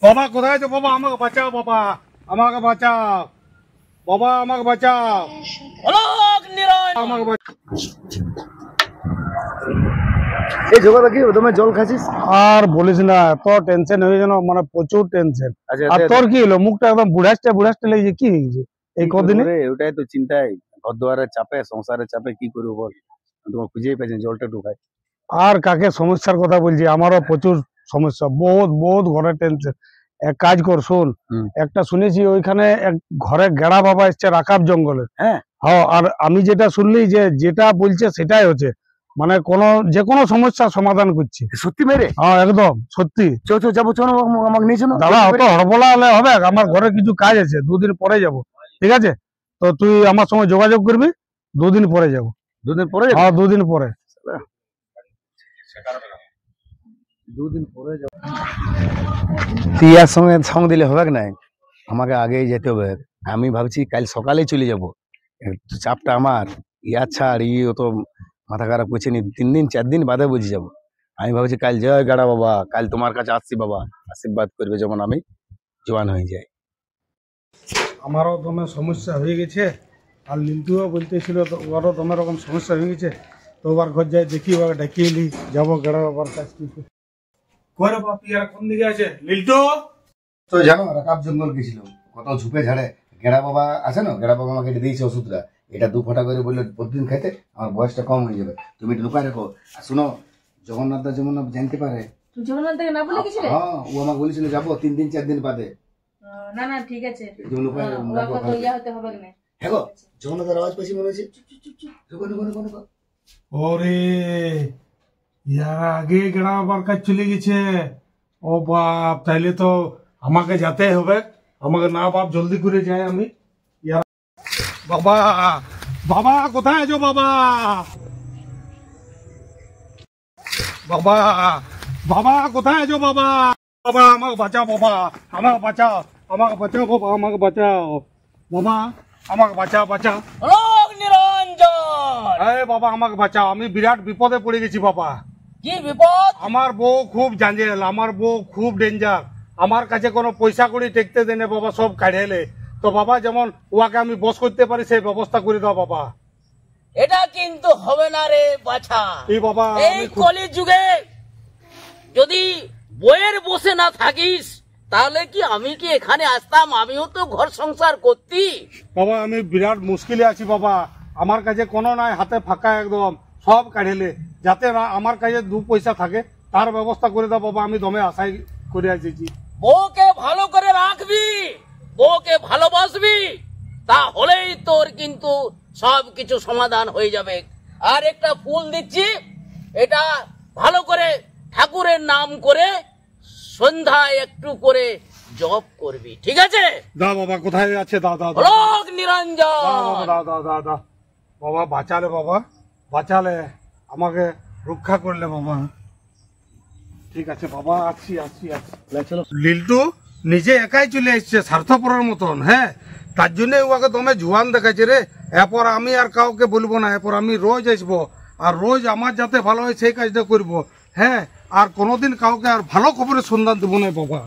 বাবা কোথায় আছো বাবা? আমাকে বাঁচাও বাবা, আমাকে বাঁচাও বাবা, আমাকে বাঁচাও, আমাকে বাঁচাও। এই জোগাড় কি তুমি জল খাচ্ছিস? আর বলিস না, এত টেনশন হয়ে গেল, মানে প্রচুর টেনশন। আর তোর কি হলো? মুখটা একদম বুড়াসটা লেগেছে, কি হয়েছে এই কদিনে? ওটাই তো চিন্তায়, ঘর দুয়ারের চাপে, সংসারের চাপে কি করবো বল, তোমার খুঁজেই পাইছি জলটা ঢুকাই। আর কাকে সমস্যার কথা বলছি, আমারও প্রচুর সমস্যা, বহুত বহুত ঘরে টেনশন। এক কাজ কর, শোন, একটা শুনেছি ওইখানে এক ঘরে গেড়া বাবা এসছে রাকাব জঙ্গলে। হ্যাঁ, আর আমি যেটা শুনলি যে যেটা বলছে সেটাই হচ্ছে, মানে যে কোনো সমস্যার সমাধান করছে। সত্যি মেরে? হ্যাঁ একদম সত্যি। যাবো, চলো আমাকে নিয়ে চলো। দাদা অত হড়বড়া হলে হবে? আমার ঘরে কিছু কাজ আছে, 2 দিন পরে যাব, ঠিক আছে? তো তুই আমার সঙ্গে যোগাযোগ করবি, 2 দিন পরে যাব। 2 দিন পরে? হ্যাঁ 2 দিন পরে। 2 দিন পরে যাব। তুই ইয়ার সঙ্গে সঙ্গ দিলে হবে না, আমাকে আগেই যেতে হবে। আমি ভাবছি কাল সকালেই চলে যাব, চাপটা আমার। ইয়ার ছাড়, তো মাথা খারাপ করছে নি, 3 দিন 4 দিন বাদে বুঝে যাব। আমি ভাবছি কাল জয় গাড়া বাবা, কাল তোমার কাছে আসছি বাবা, আশীর্বাদ করবে যেমন আমি জোয়ান হয়ে যাই। আমারও দমে সমস্যা হয়ে গেছে, আর লিন্টুও বলতেছিল ওরও দমে রকম সমস্যা হয়ে গেছে। তো ওবার ঘর যাই দেখি, ওকে ডাকিয়ে নি, যাবো গেড়া বাবার কাছ থেকে। করে বাপি আর কোন দিকে আছে লিল্টু? তো জানো রাকাব জঙ্গল গেছিলাম, কত ঝুপে ঝাড়ে। গেড়া বাবা আছে না, গেড়া বাবা আমাকে এটা দিয়েছে ওষুধটা, এটা 2 ফোঁটা করে বললে প্রতিদিন খাইতে, আমার বয়সটা কম হয়ে যাবে। তুমি এটা লুকায় রাখো। আর শুনো, জগন্নাথ দা যেমন জানতে পারে। জগন্নাথ দাকে না বলে গেছিলে? হ্যাঁ, ও আমাকে বলেছিল যাবো 3 দিন 4 দিন বাদে। না না ঠিক আছে, তুমি লুকায় রাখো। তো ইয়া হতে হবে না। হ্যাঁ গো, জগন্নাথের আওয়াজ পেয়েছি মনে হচ্ছে। রুকো। ওরে ইয়ার আগে গেড়া বাবার কাজ চলে গেছে। ও বাপ, তাইলে তো আমাকে যেতে হবে। আমাকে না বাপ, জলদি করে যাই আমি। বাবা, বাবা কোথায় আছো বাবা? বাবা, বাবা কোথায় আছো বাবা? বাবা আমাকে বাঁচাও বাবা, আমাকে বাঁচাও, আমাকে বাঁচাও বাবা, আমাকে বাঁচাও বাবা, আমাকে বাঁচাও। নিরঞ্জন, আরে বাবা আমাকে বাঁচাও, আমি বিরাট বিপদে পড়ে গেছি বাবা। কি বিপদ? আমার বউ খুব জাঞ্জেল, আমার বউ খুব ডেঞ্জার। আমার কাছে কোনো পয়সা কড়ি টেকতে দেনে বাবা, সব কাঢ়েলে। তো বাবা যেমন ওয়াকে আমি বস করতে পারি সেই ব্যবস্থা করে দাও বাবা। এটা কিন্তু হবে না রে বাছা। এই বাবা, এই কলি যুগে যদি বইয়ের বসে না থাকিস, তাহলে কি আমি কি এখানে আসতাম? আমিও তো ঘর সংসার করতি বাবা। আমি বিরাট মুশকিলে আছি বাবা, আমার কাছে কোনো নাই, হাতে ফাঁকা একদম, সব কাঢ়েলে। যাতে আমার কাছে 2 পয়সা থাকে তার ব্যবস্থা করে দাও বাবা, আমি দমে আশাই করে আসছি। বউকে ভালো করে রাখবি, বউকে ভালোবাসবি, তাহলেই তোর কিন্তু সবকিছু সমাধান হয়ে যাবে। আর একটা ফুল দিচ্ছি, এটা ভালো করে ঠাকুরের নাম করে সন্ধ্যায় একটু করে জপ করবি, ঠিক আছে? দাও বাবা, কোথায় আছে? দাও লোক নিরঞ্জন, দাও বাবা, বাঁচালে বাবা, বাঁচালে, আমাকে রক্ষা করলে বাবা। ঠিক আছে বাবা, আসছি। লিল্টু নিজে একাই চলে এসছে স্বার্থপরের মতন। হ্যাঁ, তার জন্য ওকে দমে জোয়ান দেখাচ্ছে রে। এরপর আমি আর কাউকে বলবো না, এরপর আমি রোজ আসবো, আর রোজ আমার যাতে ভালো হয় সেই কাজটা করবো। হ্যাঁ, আর কোনোদিন কাউকে আর ভালো খবরের সন্ধান দেবো না বাবা।